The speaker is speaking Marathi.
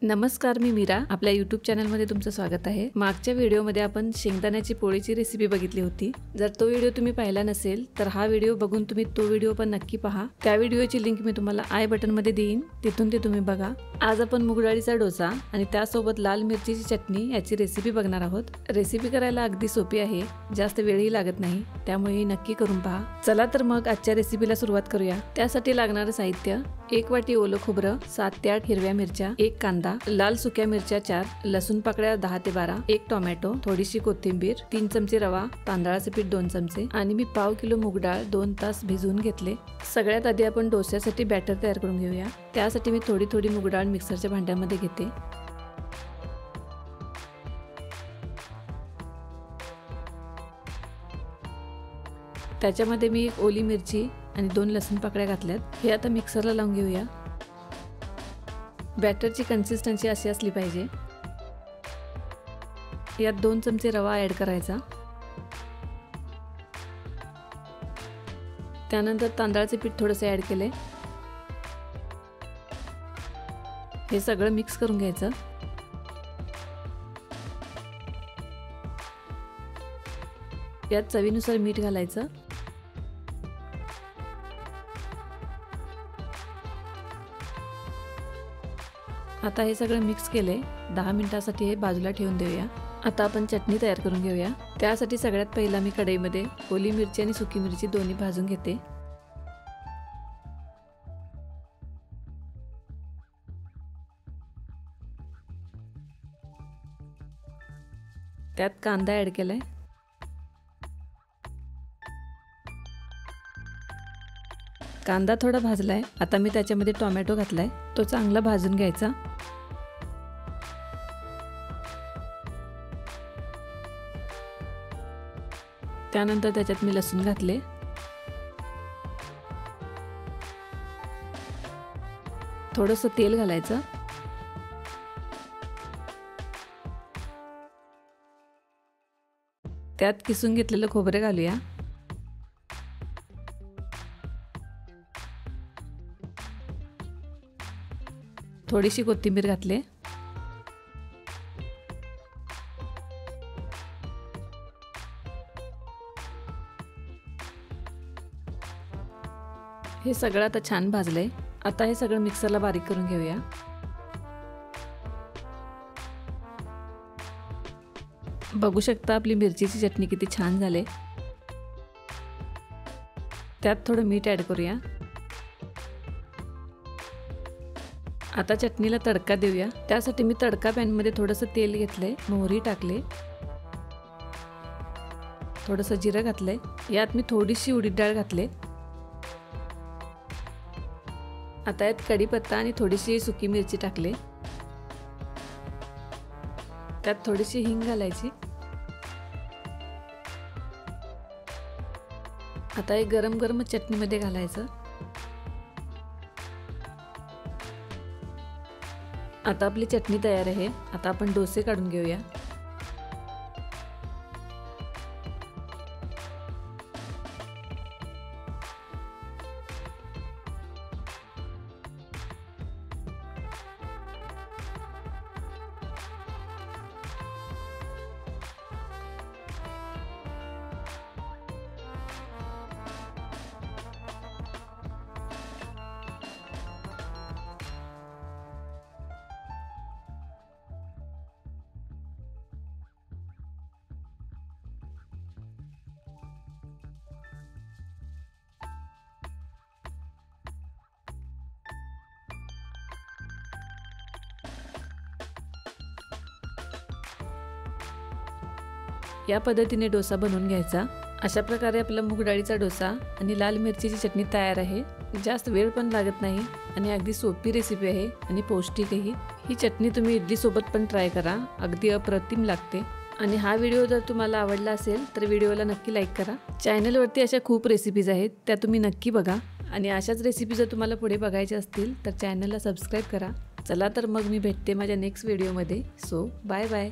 नमस्कार, मी मीरा. आपल्या यूट्यूब चॅनलमध्ये तुमचं स्वागत आहे. मागच्या व्हिडिओमध्ये आपण शेंगदाण्याची पोळीची रेसिपी बघितली होती. जर तो व्हिडिओ तुम्ही पाहिला नसेल तर हा व्हिडिओ बघून तुम्ही तो व्हिडिओ पण नक्की पहा. त्या व्हिडिओची लिंक मी तुम्हाला आय बटनमध्ये देईन, तिथून ते तुम्ही बघा. आज आपण मूगडाळीचा डोसा आणि त्यासोबत लाल मिरचीची चटणी याची रेसिपी बघणार आहोत. रेसिपी करायला अगदी सोपी आहे, जास्त वेळही लागत नाही, त्यामुळे ही नक्की करून पहा. चला तर मग आजच्या रेसिपीला सुरुवात करूया. त्यासाठी लागणारे साहित्य: 1 वाटी ओलं खोबरं, 7 ते 8 हिरव्या मिरच्या, 1 कांदा, लाल सुक्या मिरच्या 4, लसूण पाकळ्या 10 ते 12, 1 टोमॅटो, थोडीशी कोथिंबीर, 3 चमचे रवा, तांदळाचे पीठ 2 चमचे आणि मी पाव किलो मूग डाळ 2 तास भिजवून घेतले. सगळ्यात आधी आपण डोस्यासाठी बॅटर तयार करून घेऊया. त्यासाठी मी थोडी मूग डाळ मिक्सरच्या भांड्यामध्ये घेते. त्याच्यामध्ये मी 1 ओली मिरची आणि 2 लसूण पाकळ्या घातल्यात. हे आता मिक्सरला लावून घेऊया. बॅटरची कन्सिस्टन्सी अशी असली पाहिजे. यात 2 चमचे रवा ॲड करायचा. त्यानंतर तांदळाचे पीठ थोडेसे ॲड केले. हे सगळं मिक्स करून घ्यायचं. यात चवीनुसार मीठ घालायचं. आता हे सगळं मिक्स केले. 10 मिनिटांसाठी हे बाजूला ठेवून देऊया. आता आपण चटणी तयार करून घेऊया. त्यासाठी सगळ्यात पहिला मी कढईमध्ये ओली मिरची आणि सुकी मिरची दोन्ही भाजून घेते. त्यात कांदा ॲड केलाय. कांदा थोडा भाजलाय. आता मी त्याच्यामध्ये टोमॅटो घातलाय. तो चांगला भाजून घ्यायचा. त्यानंतर त्याच्यात मी लसूण घातले. थोडंसं तेल घालायचं. त्यात किसून घेतलेलं खोबरे घालूया. थोडीशी कोथिंबीर घातली. हे सगळं आता छान भाजलंय. आता हे सगळं मिक्सरला बारीक करून घेऊया. बघू शकता आपली मिरचीची चटणी किती छान झाली. त्यात थोडं मीठ ॲड करूया. आता चटणीला तडका देऊया. त्यासाठी मी तडका पॅनमध्ये थोडंसं तेल घेतलंय, मोहरी टाकले, थोडंसं जिरं घातलंय. यात मी थोडीशी उडीद डाळ घातले. आता यात कढीपत्ता आणि थोडीशी सुकी मिरची टाकले. त्यात थोडीशी हिंग घालायची. आता हे गरम गरम चटणीमध्ये घालायचं. आता आपली चटणी तयार आहे. आता आपण डोसे काढून घेऊया. या पद्धतीने डोसा बनवून घ्यायचा. अशा प्रकारे आपला मूग डाळीचा डोसा आणि लाल मिरचीची चटणी तयार आहे. जास्त वेळ पण लागत नाही आणि अगदी सोपी रेसिपी आहे आणि पौष्टिकही. ही चटणी तुम्ही इडली सोबत पण ट्राय करा, अगदी अप्रतिम लागते. आणि हा व्हिडिओ जर तुम्हाला आवडला असेल तर व्हिडिओला नक्की लाईक करा. चॅनलवरती अशा खूप रेसिपीज आहेत, त्या तुम्ही नक्की बघा. आणि अशाच रेसिपी जर तुम्हाला पुढे बघायच्या असतील तर चॅनलला सबस्क्राईब करा. चला तर मग मी भेटते माझ्या नेक्स्ट व्हिडिओमध्ये. So bye bye.